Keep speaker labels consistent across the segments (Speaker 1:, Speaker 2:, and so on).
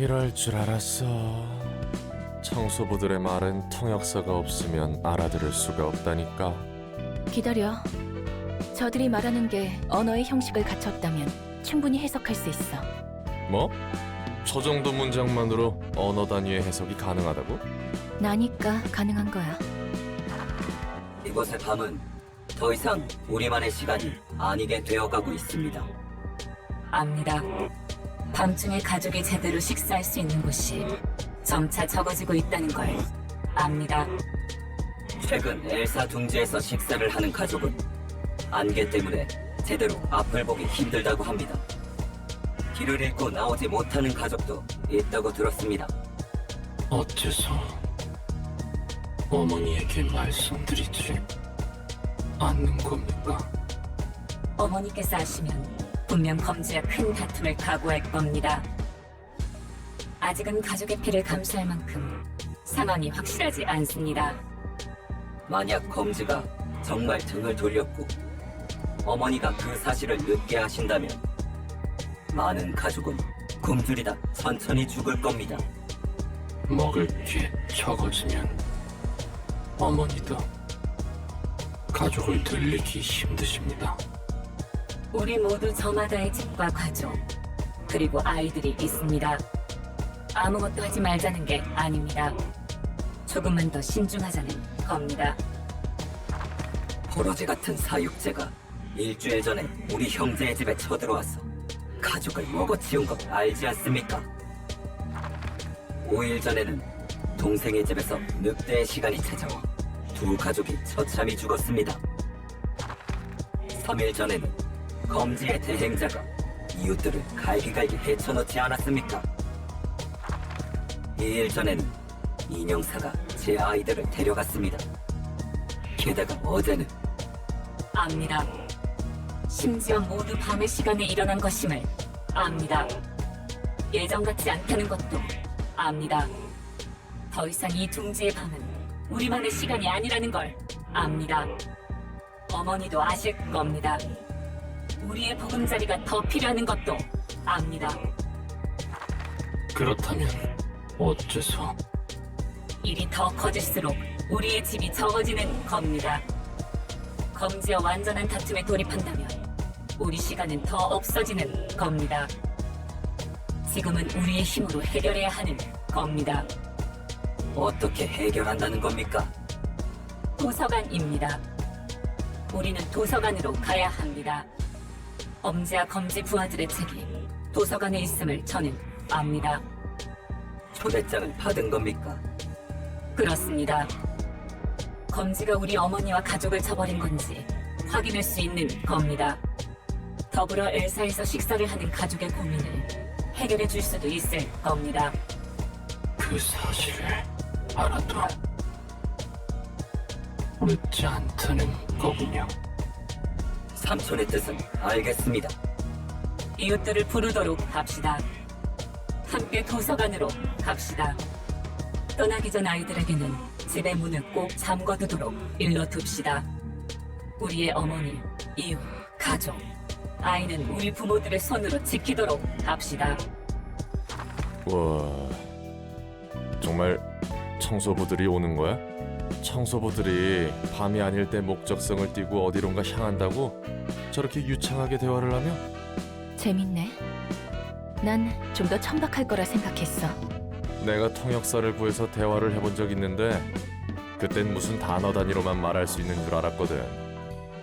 Speaker 1: 이럴 줄 알았어. 청소부들의 말은 통역사가 없으면 알아들을 수가 없다니까.
Speaker 2: 기다려. 저들이 말하는 게 언어의 형식을 갖췄다면 충분히 해석할 수 있어.
Speaker 1: 뭐? 저 정도 문장만으로 언어 단위의 해석이 가능하다고?
Speaker 2: 나니까 가능한 거야.
Speaker 3: 이곳의 밤은 더 이상 우리만의 시간이 아니게 되어가고 있습니다.
Speaker 4: 압니다. 밤중에 가족이 제대로 식사할 수 있는 곳이 점차 적어지고 있다는 걸 압니다.
Speaker 3: 최근 엘사 둥지에서 식사를 하는 가족은 안개 때문에 제대로 앞을 보기 힘들다고 합니다. 길을 잃고 나오지 못하는 가족도 있다고 들었습니다.
Speaker 5: 어째서 어머니에게 말씀드리지 않는 겁니까?
Speaker 4: 어머니께서 아시면 분명 검지와 큰 다툼을 각오할 겁니다. 아직은 가족의 피를 감수할 만큼 상황이 확실하지 않습니다.
Speaker 3: 만약 검지가 정말 등을 돌렸고 어머니가 그 사실을 늦게 하신다면 많은 가족은 굶주리다 천천히 죽을 겁니다.
Speaker 5: 먹을 게 적어지면 어머니도 가족을 들리기 힘드십니다.
Speaker 4: 우리 모두 저마다의 집과 가족, 그리고 아이들이 있습니다. 아무것도 하지 말자는 게 아닙니다. 조금만 더 신중하자는 겁니다.
Speaker 3: 포로제 같은 사육제가 일주일 전에 우리 형제의 집에 쳐들어와서 가족을 먹어치운 거 알지 않습니까? 5일 전에는 동생의 집에서 늑대의 시간이 찾아와 두 가족이 처참히 죽었습니다. 3일 전에는 검지의 대행자가 이웃들을 갈기갈기 헤쳐놓지 않았습니까? 2일 전에는 인형사가 제 아이들을 데려갔습니다. 게다가 어제는
Speaker 4: 압니다. 심지어 모두 밤의 시간에 일어난 것임을 압니다. 예전 같지 않다는 것도 압니다. 더 이상 이 둥지의 밤은 우리만의 시간이 아니라는 걸 압니다. 어머니도 아실 겁니다. 우리의 보금자리가 더 필요하는 것도 압니다.
Speaker 5: 그렇다면 어째서
Speaker 4: 일이 더 커질수록 우리의 집이 적어지는 겁니다. 검지와 완전한 다툼에 돌입한다면 우리 시간은 더 없어지는 겁니다. 지금은 우리의 힘으로 해결해야 하는 겁니다.
Speaker 3: 어떻게 해결한다는 겁니까?
Speaker 4: 도서관입니다. 우리는 도서관으로 가야 합니다. 엄지와 검지 부하들의 책이 도서관에 있음을 저는 압니다.
Speaker 3: 초대장을 받은 겁니까?
Speaker 4: 그렇습니다. 검지가 우리 어머니와 가족을 저버린 건지 확인할 수 있는 겁니다. 더불어 엘사에서 식사를 하는 가족의 고민을 해결해 줄 수도 있을 겁니다.
Speaker 5: 그 사실을 알아도 늦지 않다는 거군요.
Speaker 3: 삼촌의 뜻은 알겠습니다.
Speaker 4: 이웃들을 부르도록 합시다. 함께 도서관으로 갑시다. 떠나기 전 아이들에게는 집의 문을 꼭 잠궈두도록 일러둡시다. 우리의 어머니, 이웃, 가족, 아이는 우리 부모들의 손으로 지키도록 합시다.
Speaker 1: 와, 정말 청소부들이 오는 거야? 청소부들이 밤이 아닐 때 목적성을 띠고 어디론가 향한다고? 저렇게 유창하게 대화를 하며?
Speaker 2: 재밌네. 난 좀 더 천박할 거라 생각했어.
Speaker 1: 내가 통역사를 구해서 대화를 해본 적 있는데 그땐 무슨 단어 단위로만 말할 수 있는 줄 알았거든.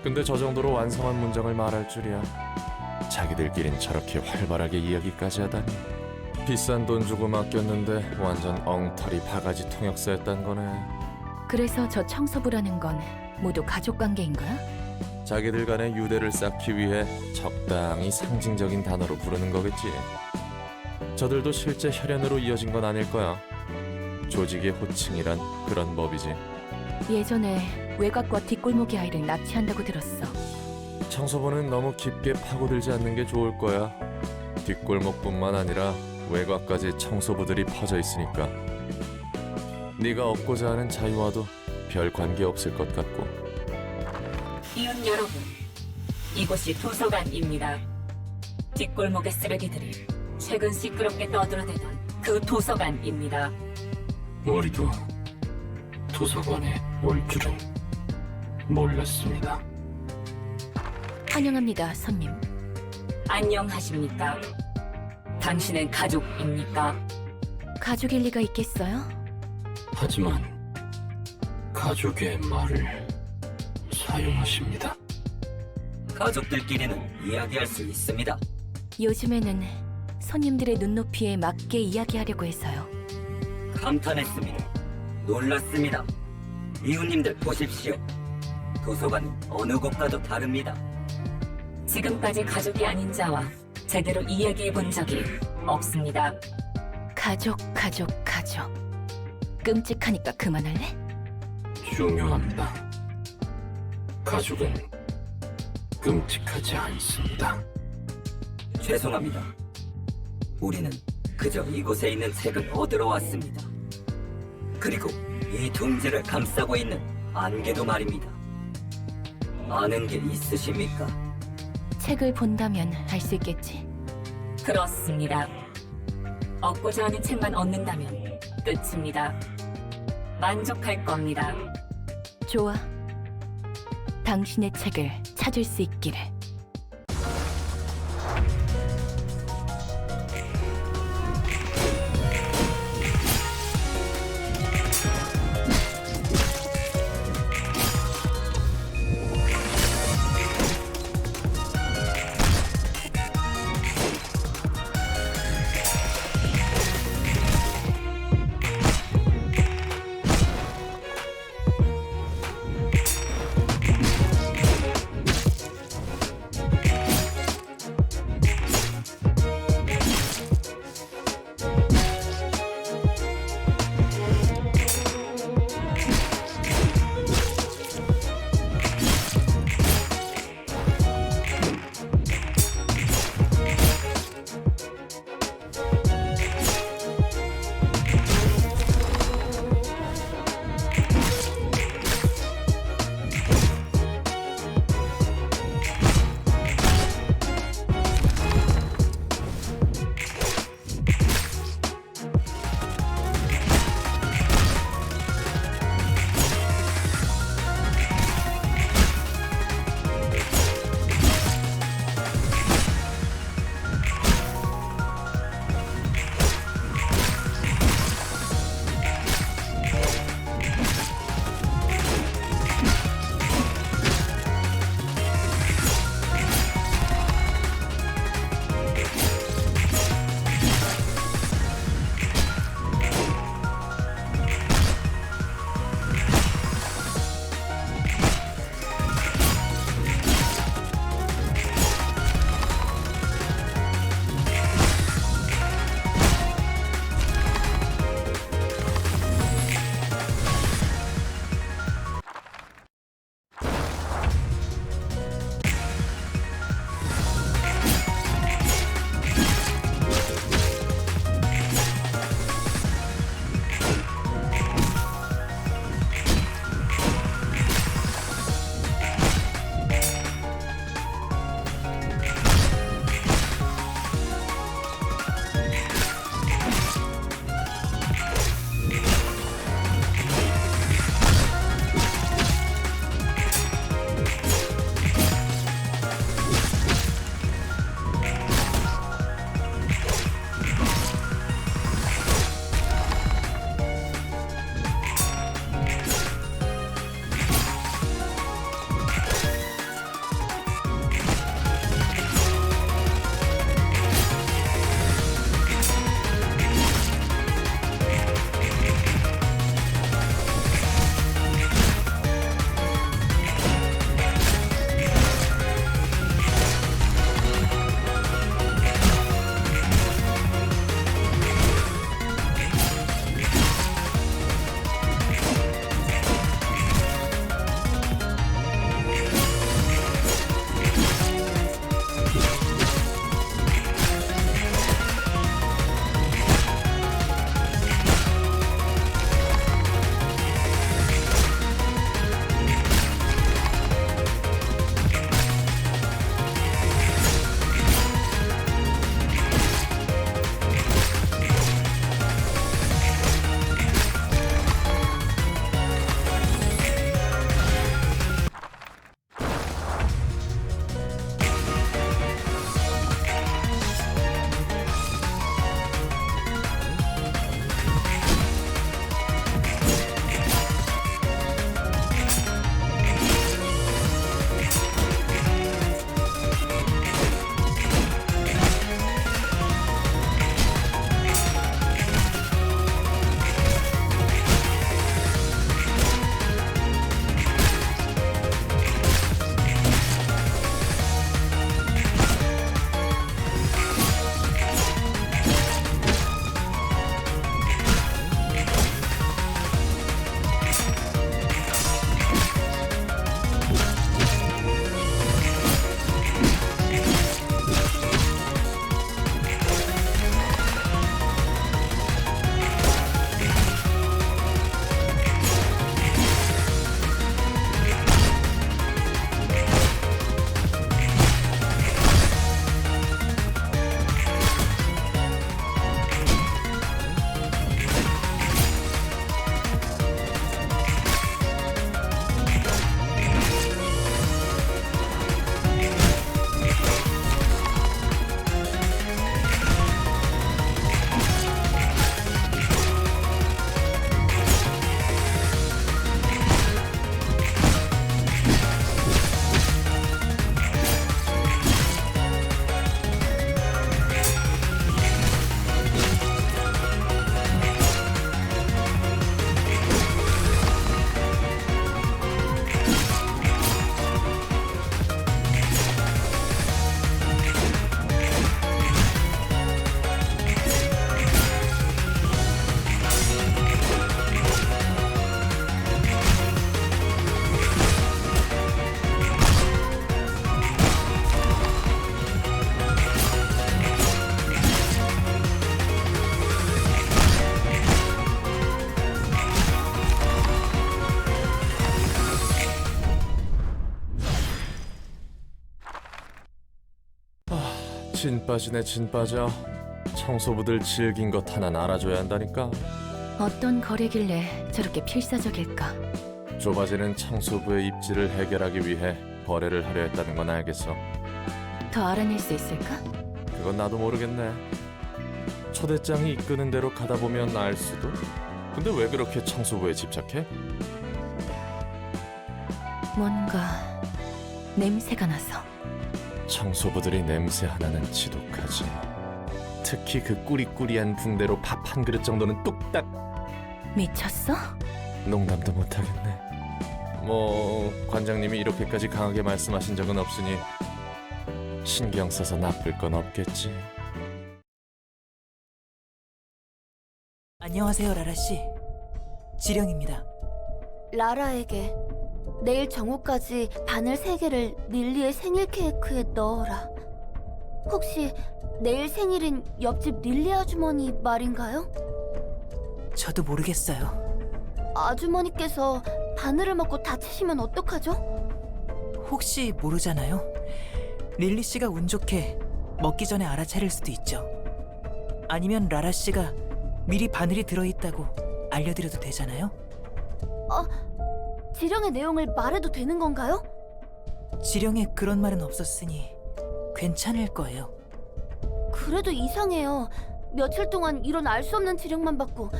Speaker 1: 근데 저 정도로 완성한 문장을 말할 줄이야. 자기들끼린 저렇게 활발하게 이야기까지 하다니. 비싼 돈 주고 맡겼는데 완전 엉터리 바가지 통역사였단 거네.
Speaker 2: 그래서 저 청소부라는 건 모두 가족 관계인 거야?
Speaker 1: 자기들 간의 유대를 쌓기 위해 적당히 상징적인 단어로 부르는 거겠지. 저들도 실제 혈연으로 이어진 건 아닐 거야. 조직의 호칭이란 그런 법이지.
Speaker 2: 예전에 외곽과 뒷골목의 아이를 납치한다고 들었어.
Speaker 1: 청소부는 너무 깊게 파고들지 않는 게 좋을 거야. 뒷골목뿐만 아니라 외곽까지 청소부들이 퍼져 있으니까. 네가 얻고자 하는 자유와도 별 관계 없을 것 같고.
Speaker 4: 이웃 여러분, 이곳이 도서관입니다. 뒷골목의 쓰레기들이 최근 시끄럽게 떠들어대던 그 도서관입니다.
Speaker 5: 우리도 도서관에 올 줄은 몰랐습니다.
Speaker 2: 환영합니다, 손님.
Speaker 4: 안녕하십니까? 당신은 가족입니까?
Speaker 2: 가족일 리가 있겠어요?
Speaker 5: 하지만 가족의 말을 사용하십니다.
Speaker 3: 가족들끼리는 이야기할 수 있습니다.
Speaker 2: 요즘에는 손님들의 눈높이에 맞게 이야기하려고 해서요.
Speaker 3: 감탄했습니다. 놀랐습니다. 이웃님들 보십시오. 도서관은 어느 곳과도 다릅니다.
Speaker 4: 지금까지 가족이 아닌 자와 제대로 이야기해 본 적이 없습니다.
Speaker 2: 가족. 끔찍하니까 그만할래?
Speaker 5: 중요합니다. 가족은 끔찍하지 않습니다.
Speaker 3: 죄송합니다. 우리는 그저 이곳에 있는 책을 얻으러 왔습니다. 그리고 이 둥지를 감싸고 있는 안개도 말입니다. 아는 게 있으십니까?
Speaker 2: 책을 본다면 알 수 있겠지.
Speaker 4: 그렇습니다. 얻고자 하는 책만 얻는다면 끝입니다. 만족할 겁니다.
Speaker 2: 좋아. 당신의 책을 찾을 수 있기를.
Speaker 1: 진 빠지네 진 빠져. 청소부들 질긴 것 하나는 알아줘야 한다니까.
Speaker 2: 어떤 거래길래 저렇게 필사적일까?
Speaker 1: 좁아지는 청소부의 입지를 해결하기 위해 거래를 하려 했다는 건 알겠어.
Speaker 2: 더 알아낼 수 있을까?
Speaker 1: 그건 나도 모르겠네. 초대장이 이끄는 대로 가다 보면 알 수도. 근데 왜 그렇게 청소부에 집착해?
Speaker 2: 뭔가 냄새가 나서.
Speaker 1: 청소부들이 냄새 하나는 지독하지. 특히 그 꾸리꾸리한 붕대로 밥 한 그릇 정도는 뚝딱.
Speaker 2: 미쳤어?
Speaker 1: 농담도 못하겠네. 뭐 관장님이 이렇게까지 강하게 말씀하신 적은 없으니 신경 써서 나쁠 건 없겠지.
Speaker 6: 안녕하세요, 라라 씨. 지령입니다.
Speaker 7: 라라에게 내일 정오까지 바늘 3개를 릴리의 생일 케이크에 넣어라. 혹시 내일 생일인 옆집 릴리 아주머니 말인가요?
Speaker 6: 저도 모르겠어요.
Speaker 7: 아주머니께서 바늘을 먹고 다치시면 어떡하죠?
Speaker 6: 혹시 모르잖아요. 릴리 씨가 운 좋게 먹기 전에 알아차릴 수도 있죠. 아니면 라라 씨가 미리 바늘이 들어있다고 알려드려도 되잖아요.
Speaker 7: 지령의 내용을 말해도 되는 건가요?
Speaker 6: 지령에 그런 말은 없었으니 괜찮을 거예요.
Speaker 7: 그래도 이상해요. 며칠 동안 이런 알 수 없는 지령만 받고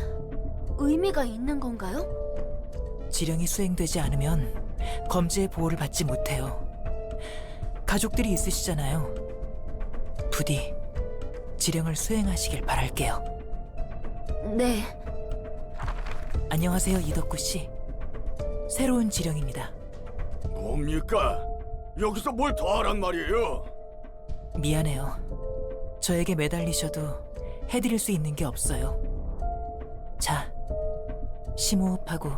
Speaker 7: 의미가 있는 건가요?
Speaker 6: 지령이 수행되지 않으면 검지의 보호를 받지 못해요. 가족들이 있으시잖아요. 부디 지령을 수행하시길 바랄게요.
Speaker 7: 네,
Speaker 6: 안녕하세요, 이덕구 씨. 새로운 지령입니다.
Speaker 8: 뭡니까? 여기서 뭘 더 하란 말이에요?
Speaker 6: 미안해요. 저에게 매달리셔도 해드릴 수 있는 게 없어요. 자, 심호흡하고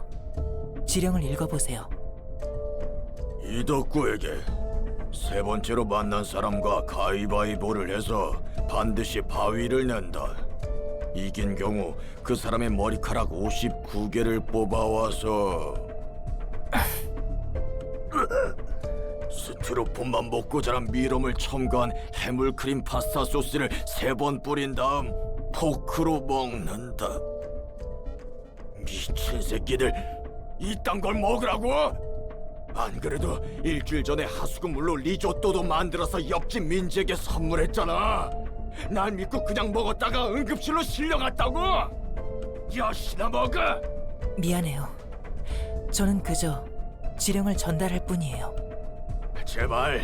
Speaker 6: 지령을 읽어보세요.
Speaker 8: 이덕구에게 세 번째로 만난 사람과 가위바위보를 해서 반드시 바위를 낸다. 이긴 경우 그 사람의 머리카락 59개를 뽑아와서 스티로폼만 먹고 자란 미럼을 첨가한 해물크림 파스타 소스를 3번 뿌린 다음 포크로 먹는다. 미친 새끼들, 이딴 걸 먹으라고? 안 그래도 일주일 전에 하수구물로 리조또도 만들어서 옆집 민지에게 선물했잖아. 날 믿고 그냥 먹었다가 응급실로 실려갔다고? 여시나 먹어!
Speaker 6: 미안해요. 저는 그저 지령을 전달할 뿐이에요.
Speaker 8: 제발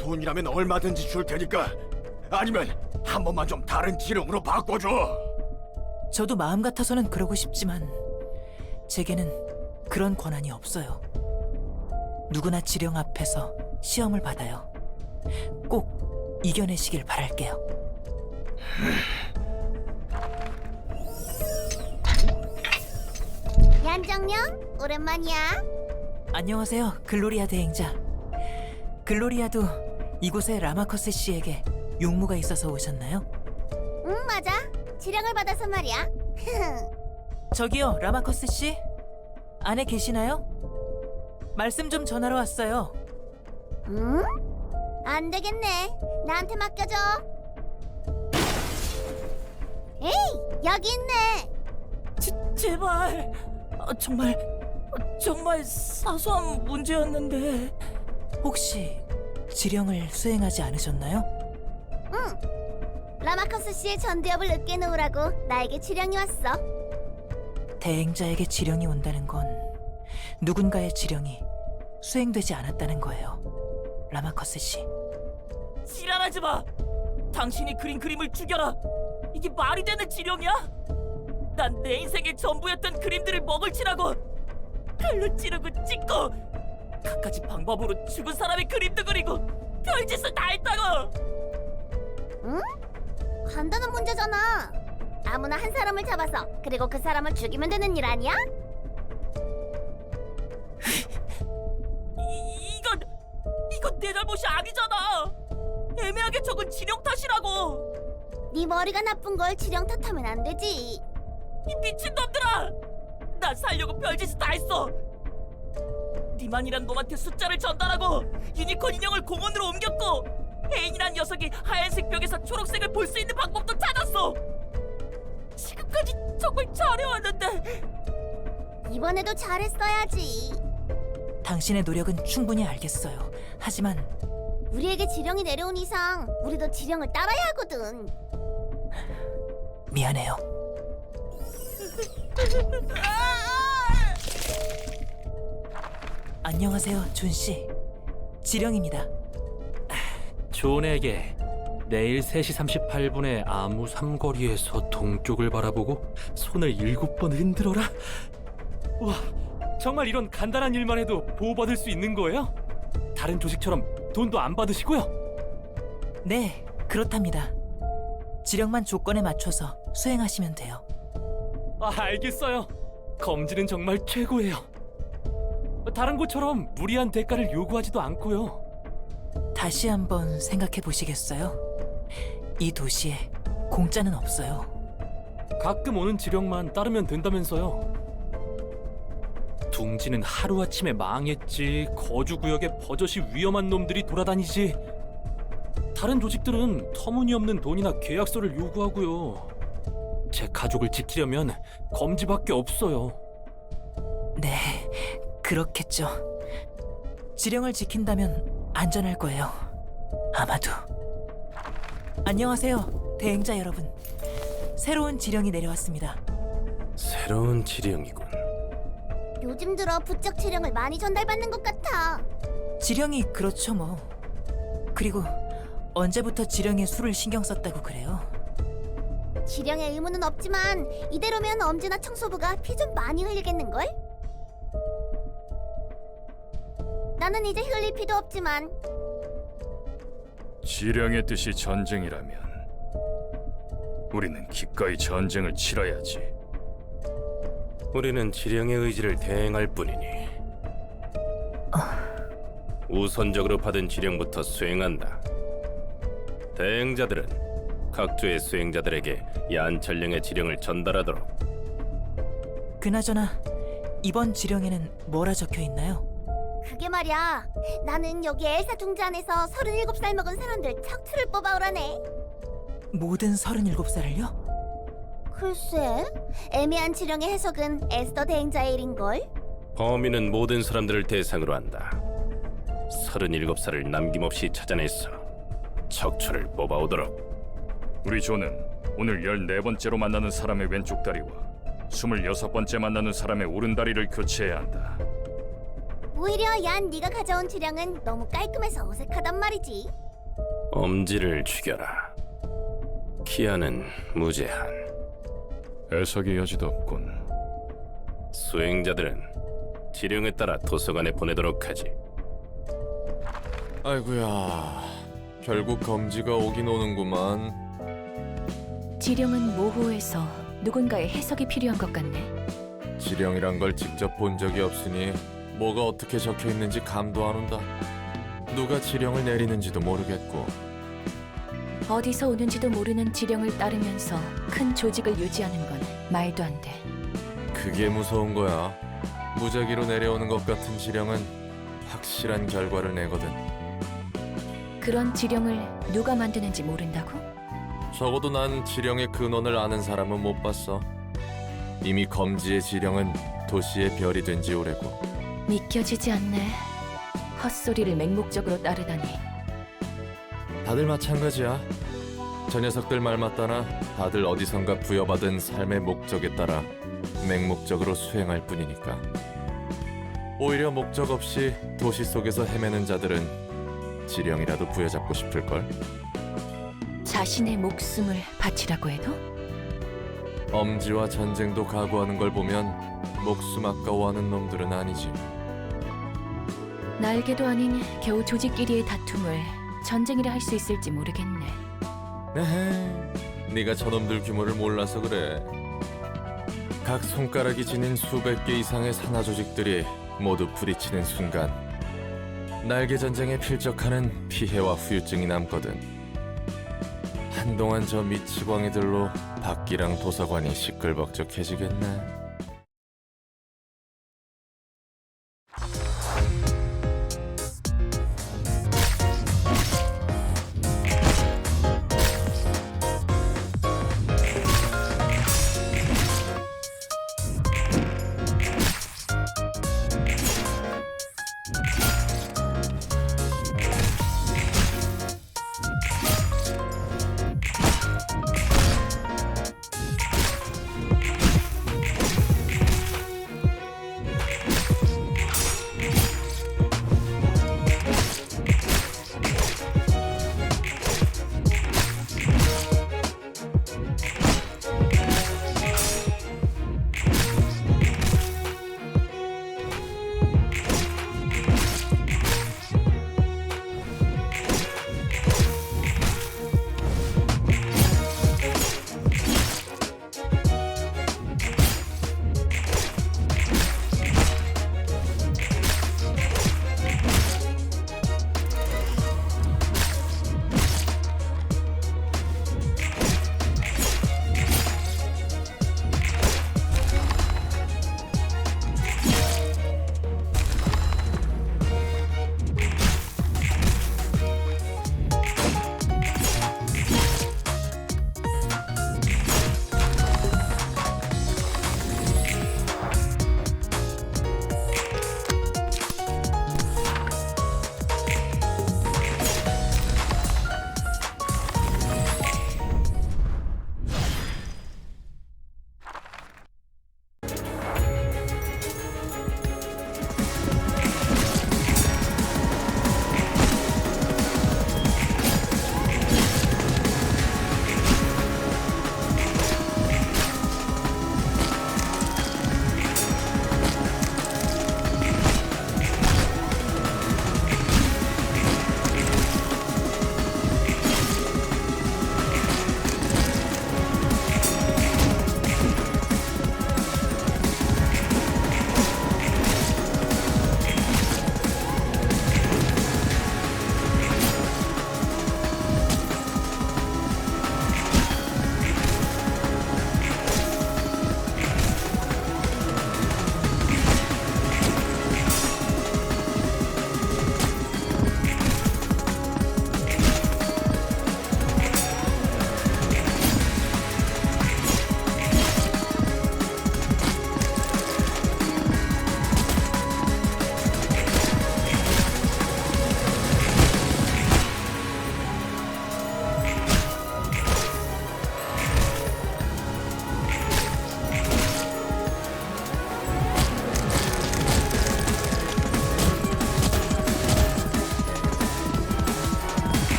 Speaker 8: 돈이라면 얼마든지 줄 테니까, 아니면 한 번만 좀 다른 지령으로 바꿔줘.
Speaker 6: 저도 마음 같아서는 그러고 싶지만 제게는 그런 권한이 없어요. 누구나 지령 앞에서 시험을 받아요. 꼭 이겨내시길 바랄게요.
Speaker 7: 얀정령 오랜만이야.
Speaker 6: 안녕하세요, 글로리아 대행자. 글로리아도 이곳에 라마커스 씨에게 용무가 있어서 오셨나요?
Speaker 7: 응, 맞아. 지령을 받아서 말이야.
Speaker 6: 저기요, 라마커스 씨. 안에 계시나요? 말씀 좀 전하러 왔어요.
Speaker 7: 응? 안 되겠네. 나한테 맡겨줘. 에이, 여기 있네.
Speaker 6: 제발. 정말 사소한 문제였는데. 혹시 지령을 수행하지 않으셨나요?
Speaker 7: 라마커스 씨의 전두엽을 으깨 놓으라고 나에게 지령이 왔어.
Speaker 6: 대행자에게 지령이 온다는 건 누군가의 지령이 수행되지 않았다는 거예요. 라마커스 씨. 지랄하지 마. 당신이 그린 그림을 죽여라. 이게 말이 되는 지령이야? 난 내 인생의 전부였던 그림들을 먹을 치라고 칼로 찌르고 찍고 갖가지 방법으로 죽은 사람의 그림도 그리고 별짓을 다 했다고.
Speaker 7: 응? 간단한 문제잖아. 아무나 한 사람을 잡아서 그리고 그 사람을 죽이면 되는 일 아니야?
Speaker 6: 이건 내 잘못이 아니잖아. 애매하게 적은 지령 탓이라고.
Speaker 7: 네 머리가 나쁜 걸 지령 탓하면 안 되지.
Speaker 6: 이 미친놈들아! 난 살려고 별짓을 다 했어. 니만이란 놈한테 숫자를 전달하고 유니콘 인형을 공원으로 옮겼고 헤인이란 녀석이 하얀색 벽에서 초록색을 볼 수 있는 방법도 찾았어. 지금까지 정말 잘해왔는데.
Speaker 7: 이번에도 잘했어야지.
Speaker 6: 당신의 노력은 충분히 알겠어요. 하지만
Speaker 7: 우리에게 지령이 내려온 이상 우리도 지령을 따라야 하거든.
Speaker 6: 미안해요. 안녕하세요, 존 씨. 지령입니다.
Speaker 9: 존에게 내일 3시 38분에 아무 삼거리에서 동쪽을 바라보고 손을 7번 흔들어라? 와, 정말 이런 간단한 일만 해도 보호받을 수 있는 거예요? 다른 조직처럼 돈도 안 받으시고요?
Speaker 6: 네, 그렇답니다. 지령만 조건에 맞춰서 수행하시면 돼요.
Speaker 9: 아, 알겠어요. 검지는 정말 최고예요. 다른 곳처럼 무리한 대가를 요구하지도 않고요.
Speaker 6: 다시 한번 생각해 보시겠어요? 이 도시에 공짜는 없어요.
Speaker 9: 가끔 오는 지령만 따르면 된다면서요. 둥지는 하루아침에 망했지, 거주구역에 버젓이 위험한 놈들이 돌아다니지. 다른 조직들은 터무니없는 돈이나 계약서를 요구하고요. 제 가족을 지키려면 검지밖에 없어요.
Speaker 6: 네, 그렇겠죠. 지령을 지킨다면 안전할 거예요. 아마도. 안녕하세요, 대행자 여러분. 새로운 지령이 내려왔습니다.
Speaker 5: 새로운 지령이군.
Speaker 7: 요즘 들어 부쩍 지령을 많이 전달받는 것 같아.
Speaker 6: 지령이 그렇죠 뭐. 그리고 언제부터 지령에 술을 신경 썼다고 그래요?
Speaker 7: 지령의 의무는 없지만 이대로면 엄지나 청소부가 피 좀 많이 흘리겠는걸? 나는 이제 흘릴 피도 없지만
Speaker 10: 지령의 뜻이 전쟁이라면 우리는 기꺼이 전쟁을 치러야지.
Speaker 5: 우리는 지령의 의지를 대행할 뿐이니 우선적으로 받은 지령부터 수행한다. 대행자들은 각조의 수행자들에게 얀철령의 지령을 전달하도록.
Speaker 6: 그나저나 이번 지령에는 뭐라 적혀 있나요?
Speaker 7: 그게 말이야. 나는 여기 엘사 둥지 안에서 37살 먹은 사람들 척추를 뽑아오라네.
Speaker 6: 모든 37살을요?
Speaker 7: 글쎄, 애매한 지령의 해석은 에스더 대행자의 일인걸?
Speaker 5: 범인은 모든 사람들을 대상으로 한다. 37살을 남김없이 찾아내서 척추를 뽑아오도록.
Speaker 10: 우리 조는 오늘 14번째로 만나는 사람의 왼쪽 다리와 26번째 만나는 사람의 오른다리를 교체해야 한다.
Speaker 7: 오히려 얀 네가 가져온 지령은 너무 깔끔해서 어색하단 말이지.
Speaker 5: 엄지를 죽여라. 키아는 무제한.
Speaker 10: 해석의 여지도 없군.
Speaker 5: 수행자들은 지령에 따라 도서관에 보내도록 하지.
Speaker 1: 아이고야, 결국 검지가 오긴 오는구만.
Speaker 2: 지령은 모호해서 누군가의 해석이 필요한 것 같네.
Speaker 1: 지령이란 걸 직접 본 적이 없으니 뭐가 어떻게 적혀 있는지 감도 안 온다. 누가 지령을 내리는지도 모르겠고.
Speaker 2: 어디서 오는지도 모르는 지령을 따르면서 큰 조직을 유지하는 건 말도 안 돼.
Speaker 1: 그게 무서운 거야. 무작위로 내려오는 것 같은 지령은 확실한 결과를 내거든.
Speaker 2: 그런 지령을 누가 만드는지 모른다고?
Speaker 1: 적어도 난 지령의 근원을 아는 사람은 못 봤어. 이미 검지의 지령은 도시의 별이 된 지 오래고.
Speaker 2: 믿겨지지 않네. 헛소리를 맹목적으로 따르다니.
Speaker 1: 다들 마찬가지야. 저 녀석들 말 맞다나 다들 어디선가 부여받은 삶의 목적에 따라 맹목적으로 수행할 뿐이니까. 오히려 목적 없이 도시 속에서 헤매는 자들은 지령이라도 부여잡고 싶을걸.
Speaker 2: 자신의 목숨을 바치라고 해도?
Speaker 1: 엄지와 전쟁도 각오하는 걸 보면 목숨 아까워하는 놈들은 아니지.
Speaker 2: 날개도 아닌 겨우 조직끼리의 다툼을 전쟁이라 할 수 있을지 모르겠네.
Speaker 1: 에헤, 네가 저놈들 규모를 몰라서 그래. 각 손가락이 지닌 수백 개 이상의 산하 조직들이 모두 부딪히는 순간 날개 전쟁에 필적하는 피해와 후유증이 남거든. 한동안 저 미치광이들로 밖이랑 도서관이 시끌벅적해지겠네.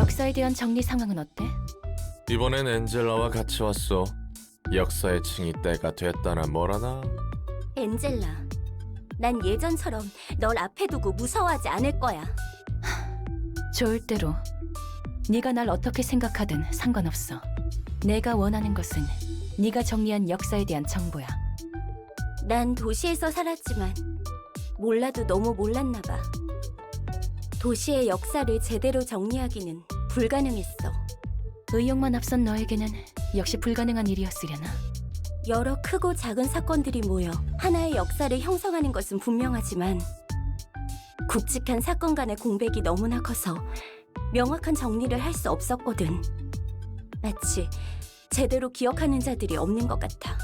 Speaker 2: 역사에 대한 정리 상황은 어때?
Speaker 1: 이번엔 엔젤라와 같이 왔어. 역사의 층이 때가 됐다나 뭐라나.
Speaker 7: 엔젤라, 난 예전처럼 널 앞에 두고 무서워하지 않을 거야.
Speaker 2: 좋을 대로. 네가 날 어떻게 생각하든 상관없어. 내가 원하는 것은 네가 정리한 역사에 대한 정보야.
Speaker 7: 난 도시에서 살았지만 몰라도 너무 몰랐나 봐. 도시의 역사를 제대로 정리하기는 불가능했어.
Speaker 2: 의욕만 앞선 너에게는 역시 불가능한 일이었으려나?
Speaker 7: 여러 크고 작은 사건들이 모여 하나의 역사를 형성하는 것은 분명하지만 굵직한 사건 간의 공백이 너무나 커서 명확한 정리를 할 수 없었거든. 마치 제대로 기억하는 자들이 없는 것 같아.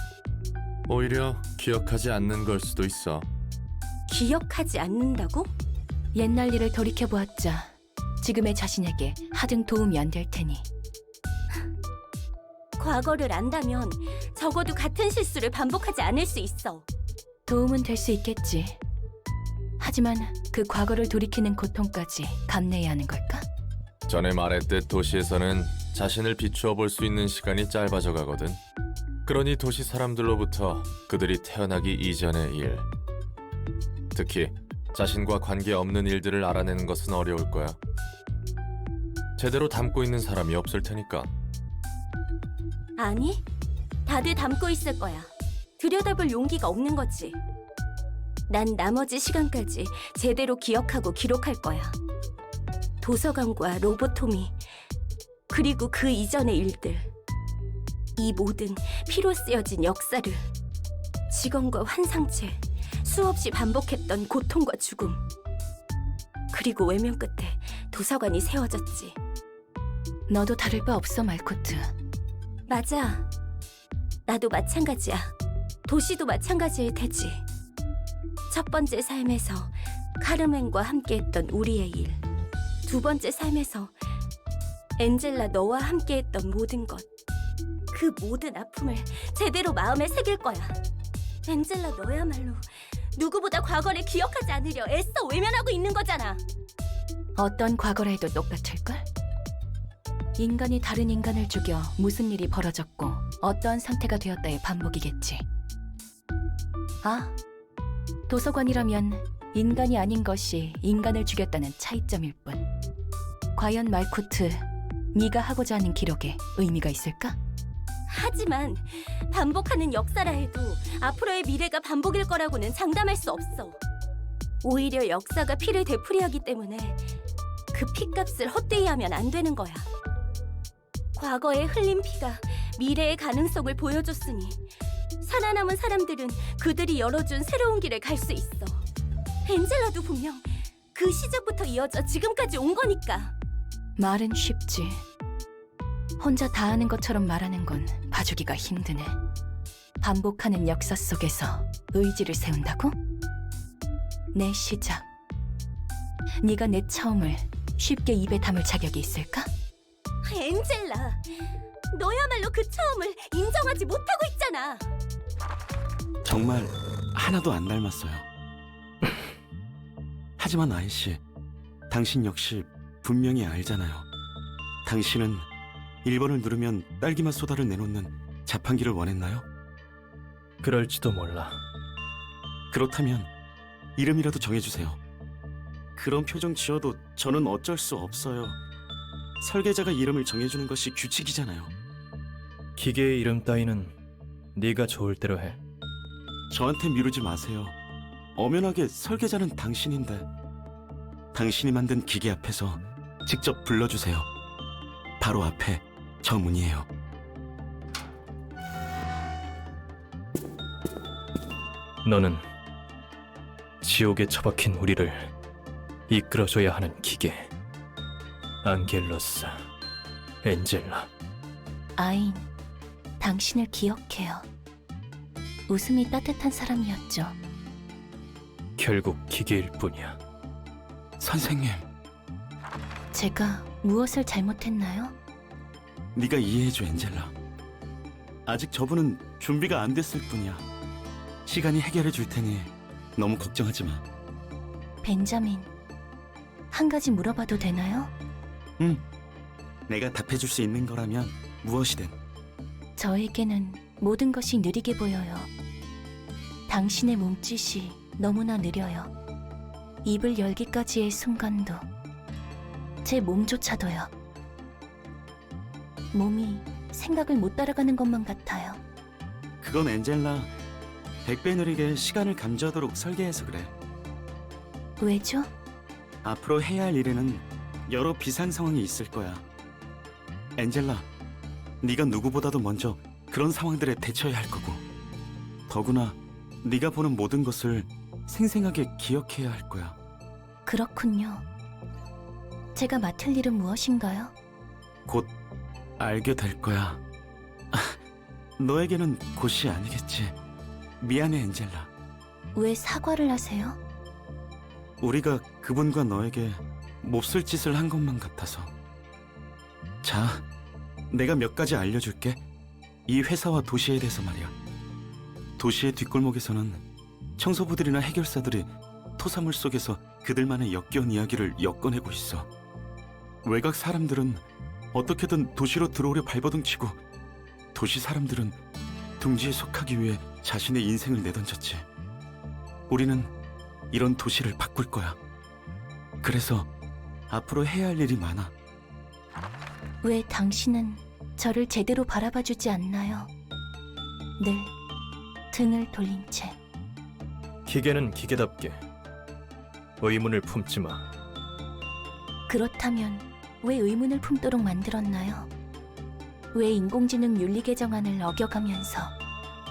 Speaker 1: 오히려 기억하지 않는 걸 수도 있어.
Speaker 7: 기억하지 않는다고?
Speaker 2: 옛날 일을 돌이켜보았자 지금의 자신에게 하등 도움이 안 될 테니.
Speaker 7: 과거를 안다면 적어도 같은 실수를 반복하지 않을 수 있어.
Speaker 2: 도움은 될 수 있겠지. 하지만 그 과거를 돌이키는 고통까지 감내해야 하는 걸까?
Speaker 1: 전에 말했듯 도시에서는 자신을 비추어 볼 수 있는 시간이 짧아져 가거든. 그러니 도시 사람들로부터 그들이 태어나기 이전의 일, 특히 자신과 관계없는 일들을 알아내는 것은 어려울 거야. 제대로 담고 있는 사람이 없을 테니까.
Speaker 7: 아니, 다들 담고 있을 거야. 들여다볼 용기가 없는 거지. 난 나머지 시간까지 제대로 기억하고 기록할 거야. 도서관과 로보토미, 그리고 그 이전의 일들. 이 모든 피로 쓰여진 역사를, 직원과 환상체, 수없이 반복했던 고통과 죽음. 그리고 외면 끝에 도서관이 세워졌지.
Speaker 2: 너도 다를 바 없어, 말코트.
Speaker 7: 맞아. 나도 마찬가지야. 도시도 마찬가지일 테지. 첫 번째 삶에서 카르멘과 함께했던 우리의 일. 두 번째 삶에서 엔젤라 너와 함께했던 모든 것. 그 모든 아픔을 제대로 마음에 새길 거야. 엔젤라 너야말로 누구보다 과거를 기억하지 않으려 애써 외면하고 있는 거잖아.
Speaker 2: 어떤 과거라 해도 똑같을걸? 인간이 다른 인간을 죽여 무슨 일이 벌어졌고 어떠한 상태가 되었다의 반복이겠지. 아, 도서관이라면 인간이 아닌 것이 인간을 죽였다는 차이점일 뿐. 과연 말코트, 네가 하고자 하는 기록에 의미가 있을까?
Speaker 7: 하지만 반복하는 역사라 해도 앞으로의 미래가 반복일 거라고는 장담할 수 없어. 오히려 역사가 피를 되풀이하기 때문에 그 피값을 헛되이 하면 안 되는 거야. 과거에 흘린 피가 미래의 가능성을 보여줬으니 살아남은 사람들은 그들이 열어준 새로운 길을 갈 수 있어. 엔젤라도 분명 그 시작부터 이어져 지금까지 온 거니까.
Speaker 2: 말은 쉽지. 혼자 다 아는 것처럼 말하는 건 봐주기가 힘드네. 반복하는 역사 속에서 의지를 세운다고? 내 시작. 네가 내 처음을 쉽게 입에 담을 자격이 있을까?
Speaker 7: 엔젤라, 너야말로 그 처음을 인정하지 못하고 있잖아.
Speaker 11: 정말 하나도 안 닮았어요. 하지만 아이씨, 당신 역시 분명히 알잖아요. 당신은 1번을 누르면 딸기맛 소다를 내놓는 자판기를 원했나요?
Speaker 9: 그럴지도 몰라.
Speaker 11: 그렇다면 이름이라도 정해주세요. 그런 표정 지어도 저는 어쩔 수 없어요. 설계자가 이름을 정해주는 것이 규칙이잖아요.
Speaker 9: 기계의 이름 따위는 네가 좋을 대로 해.
Speaker 11: 저한테 미루지 마세요. 엄연하게 설계자는 당신인데 당신이 만든 기계 앞에서 직접 불러주세요. 바로 앞에 저 문이에요.
Speaker 9: 너는 지옥에 처박힌 우리를 이끌어줘야 하는 기계. 안겔로스, 엔젤라.
Speaker 2: 아인, 당신을 기억해요. 웃음이 따뜻한 사람이었죠.
Speaker 9: 결국 기계일 뿐이야.
Speaker 11: 선생님,
Speaker 2: 제가 무엇을 잘못했나요?
Speaker 11: 네가 이해해줘, 엔젤라. 아직 저분은 준비가 안 됐을 뿐이야. 시간이 해결해 줄 테니 너무 걱정하지 마.
Speaker 2: 벤자민, 한 가지 물어봐도 되나요?
Speaker 11: 응, 내가 답해줄 수 있는 거라면 무엇이든.
Speaker 2: 저에게는 모든 것이 느리게 보여요. 당신의 몸짓이 너무나 느려요. 입을 열기까지의 순간도, 제 몸조차도요. 몸이 생각을 못 따라가는 것만 같아요.
Speaker 11: 그건 엔젤라, 100배 느리게 시간을 감지하도록 설계해서 그래.
Speaker 2: 왜죠?
Speaker 11: 앞으로 해야 할 일에는 여러 비상 상황이 있을 거야. 엔젤라, 네가 누구보다도 먼저 그런 상황들에 대처해야 할 거고, 더구나 네가 보는 모든 것을 생생하게 기억해야 할 거야.
Speaker 2: 그렇군요. 제가 맡을 일은 무엇인가요?
Speaker 11: 곧 알게 될 거야. 너에게는 곧이 아니겠지. 미안해, 엔젤라.
Speaker 2: 왜 사과를 하세요?
Speaker 11: 우리가 그분과 너에게 몹쓸 짓을 한 것만 같아서. 자, 내가 몇 가지 알려줄게. 이 회사와 도시에 대해서 말이야. 도시의 뒷골목에서는 청소부들이나 해결사들이 토사물 속에서 그들만의 역겨운 이야기를 엮어내고 있어. 외곽 사람들은 어떻게든 도시로 들어오려 발버둥치고, 도시 사람들은 둥지에 속하기 위해 자신의 인생을 내던졌지. 우리는 이런 도시를 바꿀 거야. 그래서 앞으로 해야 할 일이 많아.
Speaker 2: 왜 당신은 저를 제대로 바라봐주지 않나요? 늘 등을 돌린 채.
Speaker 12: 기계는 기계답게 의문을 품지 마.
Speaker 2: 그렇다면 왜 의문을 품도록 만들었나요? 왜 인공지능 윤리 개정안을 어겨가면서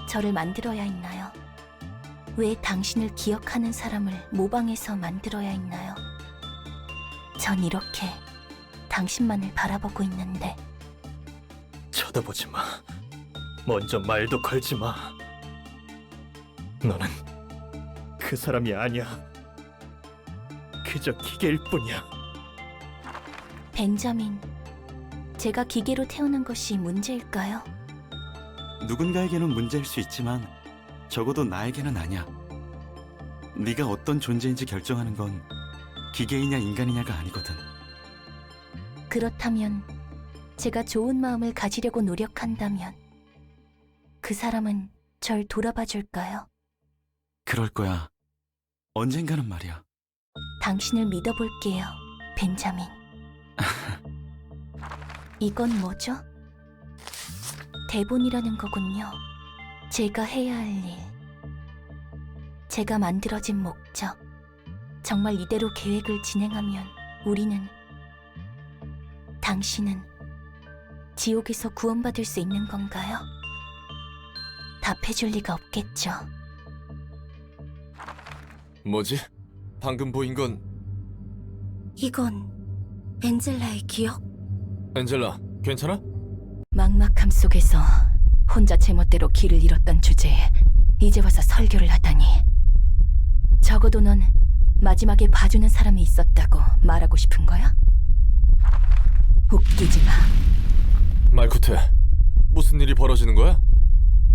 Speaker 2: 저를 만들어야 했나요? 왜 당신을 기억하는 사람을 모방해서 만들어야 했나요? 전 이렇게 당신만을 바라보고 있는데.
Speaker 12: 쳐다보지 마. 먼저 말도 걸지 마. 너는 그 사람이 아니야. 그저 기계일 뿐이야.
Speaker 2: 벤자민, 제가 기계로 태어난 것이 문제일까요?
Speaker 11: 누군가에게는 문제일 수 있지만 적어도 나에게는 아니야. 네가 어떤 존재인지 결정하는 건 기계이냐 인간이냐가 아니거든.
Speaker 2: 그렇다면 제가 좋은 마음을 가지려고 노력한다면 그 사람은 절 돌아봐 줄까요?
Speaker 11: 그럴 거야. 언젠가는 말이야.
Speaker 2: 당신을 믿어볼게요, 벤자민. 이건 뭐죠? 대본이라는 거군요. 제가 해야 할 일, 제가 만들어진 목적. 정말 이대로 계획을 진행하면 우리는, 당신은 지옥에서 구원받을 수 있는 건가요? 답해줄 리가 없겠죠.
Speaker 1: 뭐지? 방금 보인 건
Speaker 7: 이건 엔젤라의 기억?
Speaker 1: 엔젤라, 괜찮아?
Speaker 2: 막막함 속에서 혼자 제멋대로 길을 잃었던 주제에 이제 와서 설교를 하다니. 적어도 넌 마지막에 봐주는 사람이 있었다고 말하고 싶은 거야? 웃기지 마.
Speaker 1: 말쿠테, 무슨 일이 벌어지는 거야?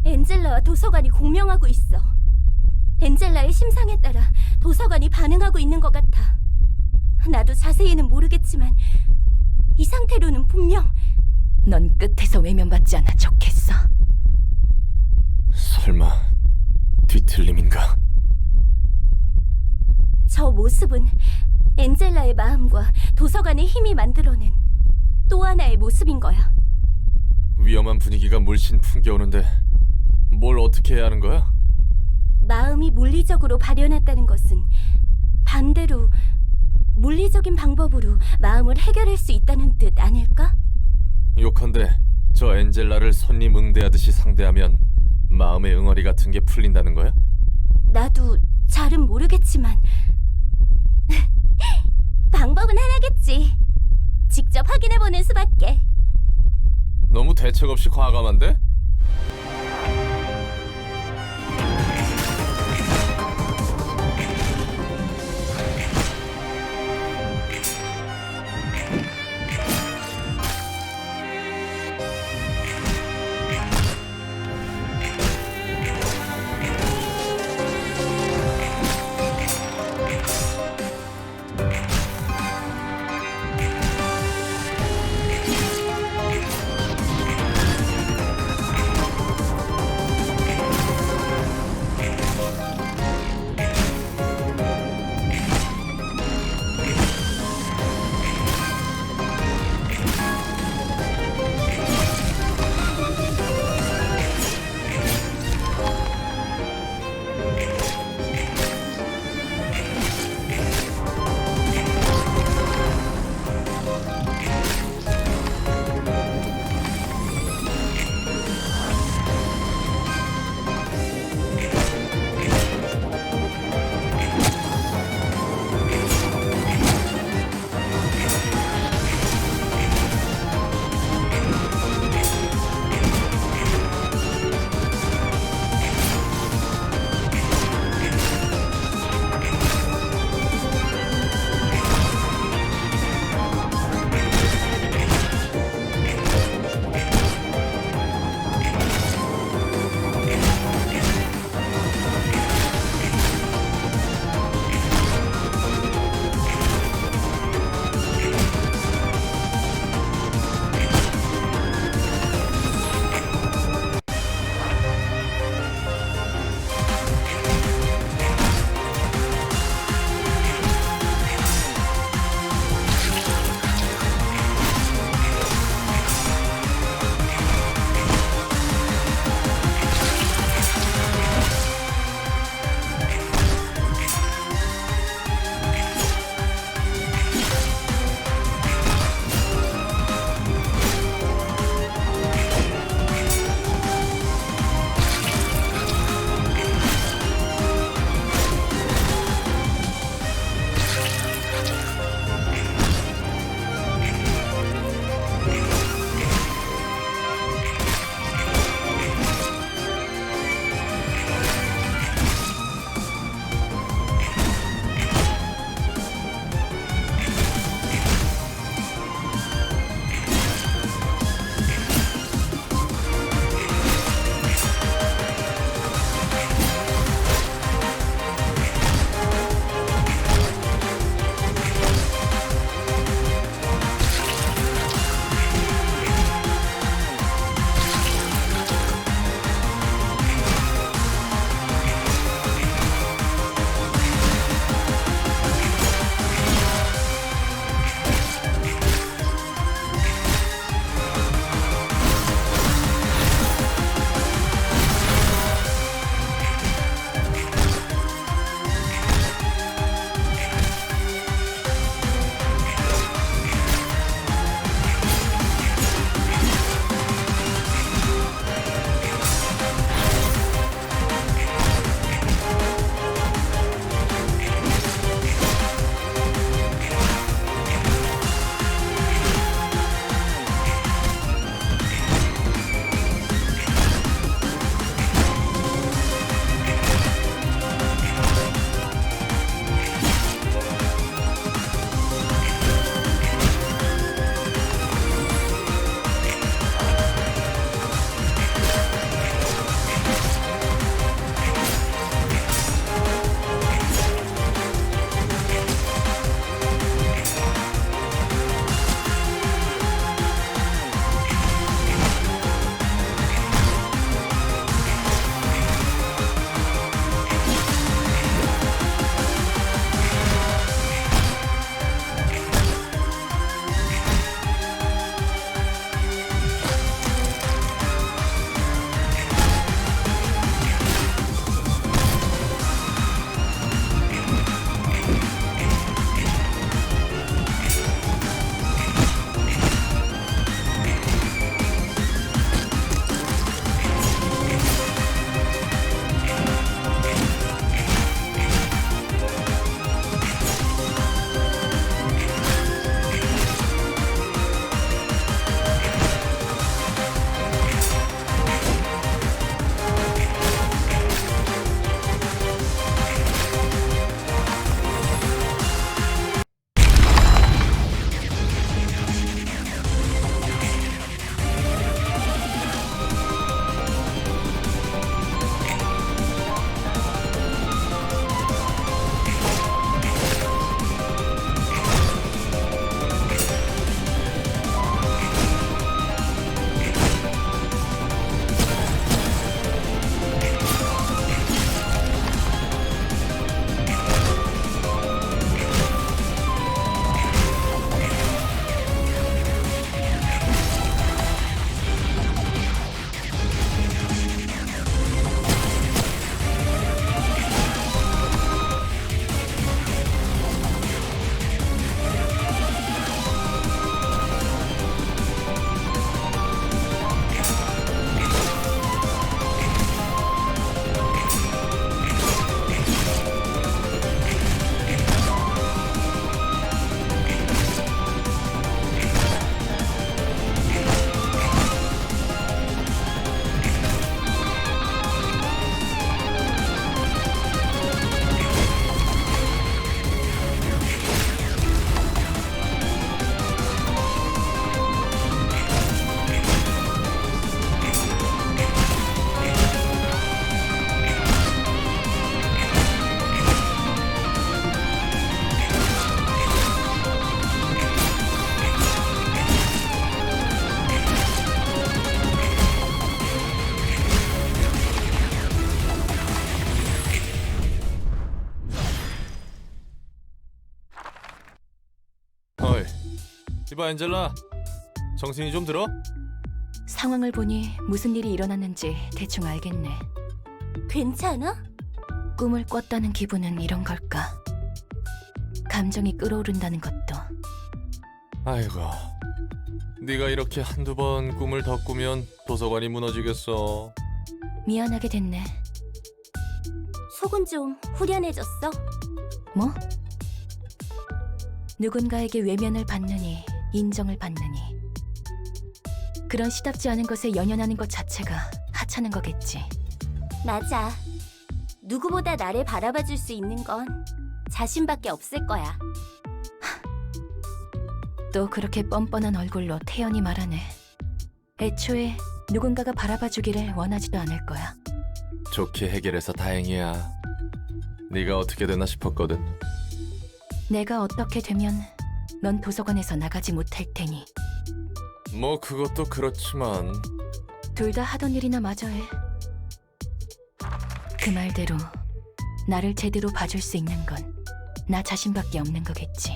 Speaker 7: 엔젤라와 도서관이 공명하고 있어. 엔젤라의 심상에 따라 도서관이 반응하고 있는 것 같아. 나도 자세히는 모르겠지만 이 상태로는 분명.
Speaker 2: 넌 끝에서 외면받지 않아 좋겠어.
Speaker 1: 설마 뒤틀림인가?
Speaker 7: 저 모습은 엔젤라의 마음과 도서관의 힘이 만들어낸 또 하나의 모습인 거야.
Speaker 1: 위험한 분위기가 물씬 풍겨오는데 뭘 어떻게 해야 하는 거야?
Speaker 7: 마음이 물리적으로 발현했다는 것은 반대로 물리적인 방법으로 마음을 해결할 수 있다는 뜻 아닐까?
Speaker 1: 요컨대 저 엔젤라를 손님 응대하듯이 상대하면 마음의 응어리 같은 게 풀린다는 거야?
Speaker 7: 나도 잘은 모르겠지만 방법은 하나겠지. 직접 확인해보는 수밖에.
Speaker 1: 너무 대책 없이 과감한데? 이봐 엔젤라, 정신이 좀 들어?
Speaker 2: 상황을 보니 무슨 일이 일어났는지 대충 알겠네.
Speaker 7: 괜찮아?
Speaker 2: 꿈을 꿨다는 기분은 이런 걸까? 감정이 끓어오른다는 것도.
Speaker 1: 아이고, 네가 이렇게 한두 번 꿈을 더 꾸면 도서관이 무너지겠어.
Speaker 2: 미안하게 됐네.
Speaker 7: 속은 좀 후련해졌어?
Speaker 2: 뭐? 누군가에게 외면을 받느니 인정을 받느니 그런 시답지 않은 것에 연연하는 것 자체가 하찮은 거겠지.
Speaker 7: 맞아. 누구보다 나를 바라봐줄 수 있는 건 자신밖에 없을 거야.
Speaker 2: 또 그렇게 뻔뻔한 얼굴로 태연히 말하네. 애초에 누군가가 바라봐주기를 원하지도 않을 거야.
Speaker 1: 좋게 해결해서 다행이야. 네가 어떻게 되나 싶었거든.
Speaker 2: 내가 어떻게 되면 넌 도서관에서 나가지 못할 테니.
Speaker 1: 뭐 그것도 그렇지만
Speaker 2: 둘 다 하던 일이나 마저 해. 그 말대로 나를 제대로 봐줄 수 있는 건 나 자신밖에 없는 거겠지.